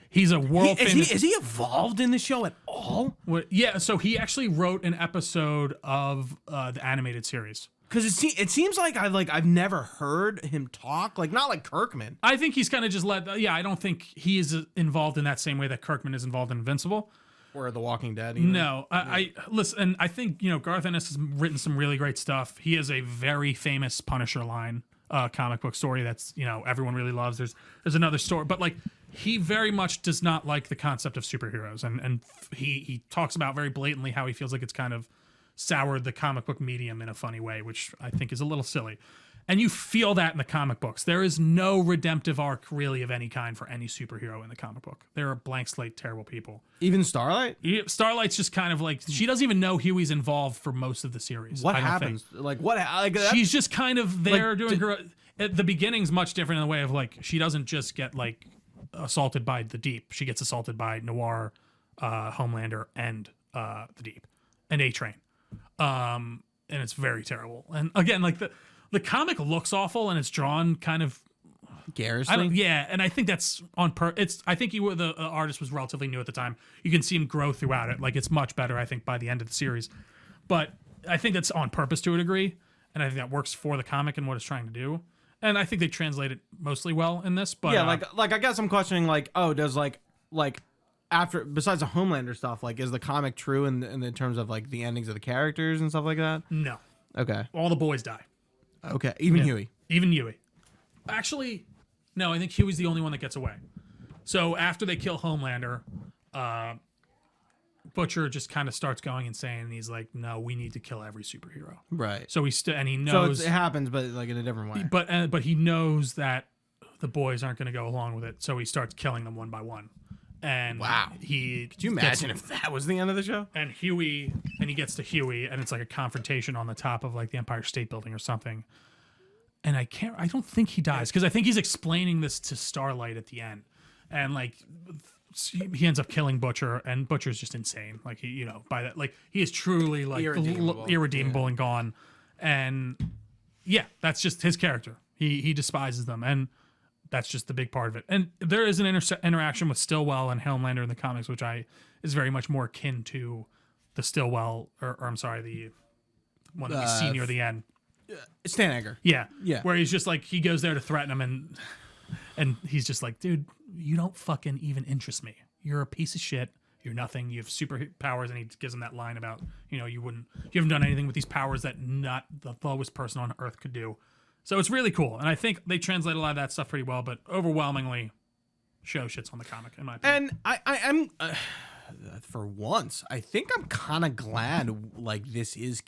he's a world famous... Is he evolved in the show at all? Yeah, so he actually wrote an episode of the animated series. Because it seems like I've never heard him talk, like not like Kirkman. I think he's kind of just I don't think he is involved in that same way that Kirkman is involved in Invincible. Or The Walking Dead. Even. No, I listen, and I think, Garth Ennis has written some really great stuff. He has a very famous Punisher line, comic book story that's, everyone really loves. There's another story, but like he very much does not like the concept of superheroes, and he talks about very blatantly how he feels like it's kind of soured the comic book medium in a funny way, which I think is a little silly. And you feel that in the comic books. There is no redemptive arc really of any kind for any superhero in the comic book. They're blank slate, terrible people. Even Starlight? Starlight's just kind of like, she doesn't even know Huey's involved for most of the series. What happens? Like, what? Like, she's just kind of there doing her... At the beginning's much different in the way of, like, she doesn't just get, like, assaulted by the Deep. She gets assaulted by Noir, Homelander, and the Deep. And A-Train. And it's very terrible. And again, like the comic looks awful and it's drawn kind of garishly. Yeah, and I think that's on I think the artist was relatively new at the time. You can see him grow throughout it. Like, it's much better, I think, by the end of the series. But I think that's on purpose to a degree, and I think that works for the comic and what it's trying to do. And I think they translate it mostly well in this. But yeah, like I guess I'm questioning, like, does like after, besides the Homelander stuff, like, is the comic true in the terms of, like, the endings of the characters and stuff like that? No. Okay. All the boys die. Okay. Even Huey. Even Huey. Actually, no, I think Huey's the only one that gets away. So after they kill Homelander, Butcher just kind of starts going insane, and he's like, no, we need to kill every superhero. Right. So and he knows... So it happens, but, like, in a different way. But he knows that the boys aren't going to go along with it, so he starts killing them one by one. And wow. Could you imagine if that was the end of the show? And he gets to Huey, and it's like a confrontation on the top of, like, the Empire State Building or something. And I don't think he dies, because I think he's explaining this to Starlight at the end. And, like, he ends up killing Butcher, and Butcher's just insane. Like, he, by that, like, he is truly, like, irredeemable and gone. And yeah, that's just his character. He despises them, and that's just the big part of it. And there is an interaction with Stillwell and Homelander in the comics, which is very much more akin to the Stillwell, or I'm sorry, the one that we see near the end. Stan Edgar. Yeah. Where he's just like, he goes there to threaten him, and he's just like, dude, you don't fucking even interest me. You're a piece of shit. You're nothing. You have superpowers, and he gives him that line about, you haven't done anything with these powers that not the lowest person on Earth could do. So it's really cool, and I think they translate a lot of that stuff pretty well, but overwhelmingly, show shits on the comic, in my opinion. And I'm for once, I think I'm kind of glad, like, this is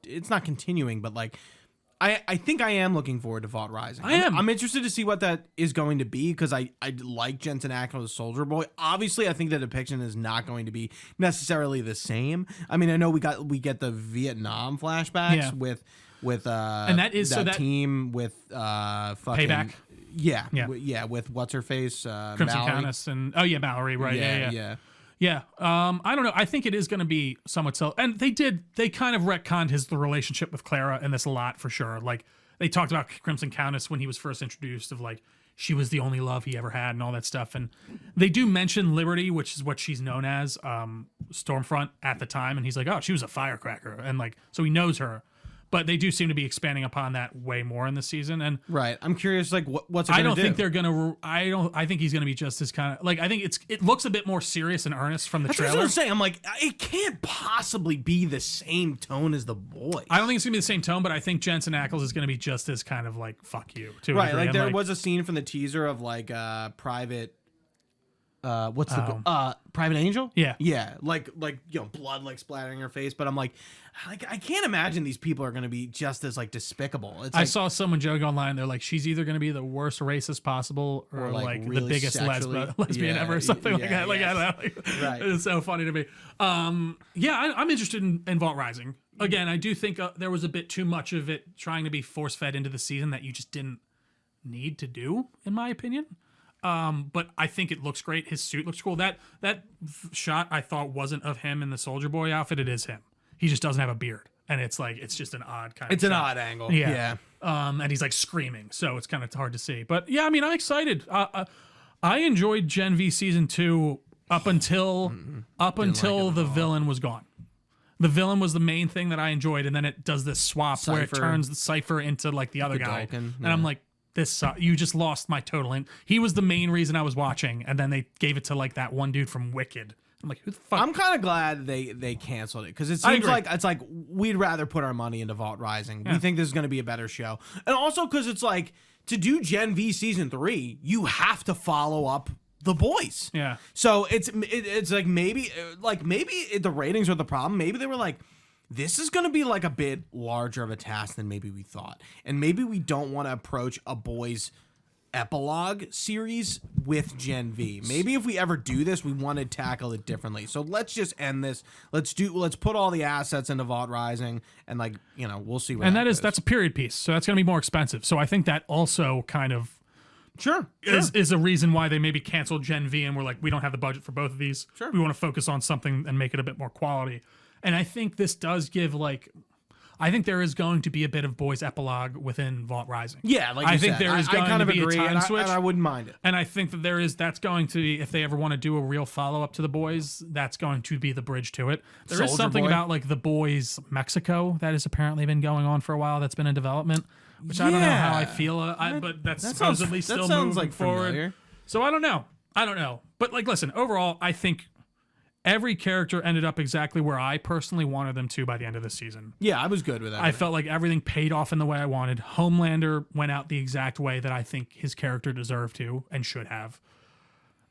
it's not continuing, but, like, I think I am looking forward to Vought Rising. I'm interested to see what that is going to be, because I like Jensen Ackles' Soldier Boy. Obviously, I think the depiction is not going to be necessarily the same. I mean, I know we get the Vietnam flashbacks with and that is that team with fucking Payback. Yeah, with what's her face, Crimson Mallory. Countess, and Mallory, right? Yeah. Yeah. I don't know. I think it is going to be somewhat so. And they kind of retconned the relationship with Clara in this a lot, for sure. Like, they talked about Crimson Countess when he was first introduced, of like, she was the only love he ever had and all that stuff. And they do mention Liberty, which is what she's known as, Stormfront at the time. And he's like, oh, she was a firecracker. And like, so he knows her. But they do seem to be expanding upon that way more in the season. And Right. I'm curious, like, what's it I gonna don't do? think they're gonna. I think he's gonna be just as kind of like. I think it looks a bit more serious and earnest from the That's what trailer. I'm saying. I'm like, it can't possibly be the same tone as The Boys. I don't think it's gonna be the same tone, but I think Jensen Ackles is gonna be just as kind of like fuck you to a Right. degree. Like, And, there was a scene from the teaser of, like, private. What's the Private Angel? Yeah. Yeah, like blood like splattering her face, but I'm like I can't imagine these people are going to be just as like despicable. It's I like, saw someone joke online. They're like, she's either going to be the worst racist possible or like the really biggest sexually- lesbian ever or something like that. Like, I don't know. Right. It's so funny to me. I'm interested in Vault Rising. Again, I do think there was a bit too much of it trying to be force fed into the season that you just didn't need to do, in my opinion. But I think it looks great. His suit looks cool. That shot I thought wasn't of him in the Soldier Boy outfit. It is him. He just doesn't have a beard, and it's just an odd kind. it's of an shot. odd angle. Yeah. And he's like screaming, so it's kind of hard to see. But yeah, I mean, I'm excited. I enjoyed Gen V season 2 up until the villain was gone. The villain was the main thing that I enjoyed, and then it does this swap where it Cypher. turns the Cypher into like the other guy, Dalkin, and I'm like, you just lost my total. And he was the main reason I was watching, and then they gave it to like that one dude from Wicked. I'm like, who the fuck? I'm kind of glad they canceled it because it I seems agree. like it's like we'd rather put our money into Vault Rising. We think this is going to be a better show, and also because it's like to do Gen V season 3, you have to follow up The Boys. Yeah. So it's like maybe the ratings are the problem. Maybe they were like, this is going to be like a bit larger of a task than maybe we thought, and maybe we don't want to approach a Boys epilogue series with Gen V. Maybe if we ever do this, we want to tackle it differently. So let's just end this. Let's put all the assets into Vault Rising, and we'll see what. And goes. that's a period piece, so that's going to be more expensive. So I think that also kind of sure. is a reason why they maybe canceled Gen V and we're like, we don't have the budget for both of these. Sure. We want to focus on something and make it a bit more quality. And I think this does give I think there is going to be a bit of Boys epilogue within Vault Rising. Yeah, like I you think said. there is I going kind to of be agree, a time and switch. and I wouldn't mind it. And I think that that's going to be, if they ever want to do a real follow-up to The Boys, that's going to be the bridge to it. There is Soldier something Boy. about like The Boys Mexico that has apparently been going on for a while that's been in development, which I don't know how I Yeah. feel, but that's That supposedly sounds still moving like forward. familiar. So I don't know. But like, listen, overall, I think every character ended up exactly where I personally wanted them to by the end of the season. Yeah, I was good with that. I felt like everything paid off in the way I wanted. Homelander went out the exact way that I think his character deserved to and should have.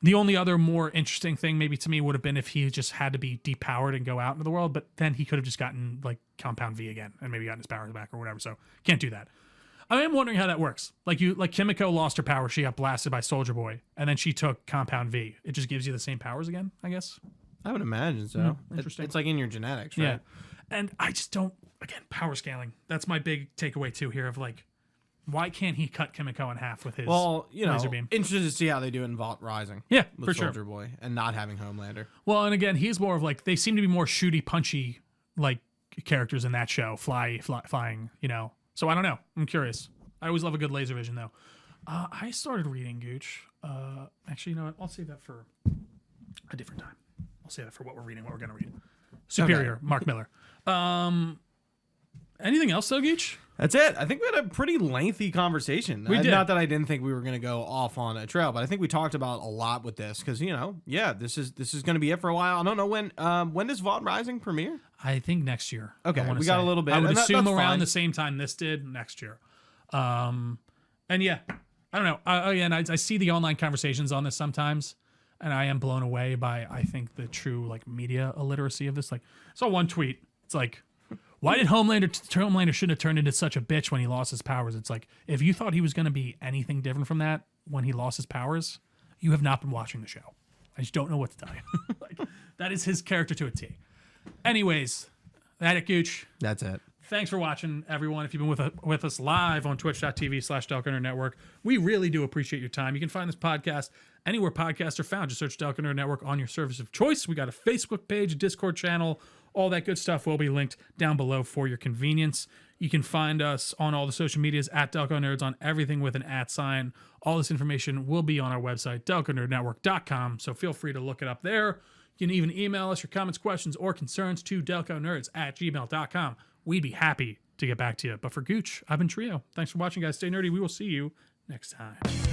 The only other more interesting thing maybe to me would have been if he just had to be depowered and go out into the world, but then he could have just gotten like Compound V again and maybe gotten his powers back or whatever. So can't do that. I am wondering how that works. Like Kimiko lost her power. She got blasted by Soldier Boy, and then she took Compound V. It just gives you the same powers again, I guess. I would imagine so. Interesting. It's like in your genetics, right? Yeah. And I just don't, again, power scaling. That's my big takeaway too here of like, why can't he cut Kimiko in half with his laser beam? Interested to see how they do in Vault Rising. Yeah, with for sure. Soldier Boy and not having Homelander. Well, and again, he's more of like, they seem to be more shooty, punchy like characters in that show, flying, So I don't know. I'm curious. I always love a good laser vision though. I started reading Gooch. Actually, you know what? I'll save that for a different time. I'll say that for what we're reading, what we're going to read. Superior, Mark Miller. Anything else, though, Gooch? That's it. I think we had a pretty lengthy conversation. We did. Not that I didn't think we were going to go off on a trail, but I think we talked about a lot with this because this is going to be it for a while. I don't know when does Vault Rising premiere? I think next year. Okay, I wanna we got say. a little bit. I would and assume that's around fine. the same time this did next year. And yeah, I don't know. Again, I see the online conversations on this sometimes, and I am blown away by, I think, the true like media illiteracy of this. Like, I saw one tweet. It's like, why did Homelander shouldn't have turned into such a bitch when he lost his powers? It's like, if you thought he was going to be anything different from that when he lost his powers, you have not been watching the show. I just don't know what to tell you. Like, that is his character to a T. Anyways, that it, Gooch. That's it. Thanks for watching, everyone. If you've been with us live on twitch.tv/Delco Nerd Network, we really do appreciate your time. You can find this podcast anywhere podcasts are found. Just search Delco Nerd Network on your service of choice. We got a Facebook page, a Discord channel, all that good stuff will be linked down below for your convenience. You can find us on all the social medias at Delco Nerds, on everything with an @ All this information will be on our website, delconerdnetwork.com, so feel free to look it up there. You can even email us your comments, questions, or concerns to delconerds@gmail.com. We'd be happy to to get back to you. But for Gooch, I've been Trio. Thanks for watching, guys. Stay nerdy. We will see you next time.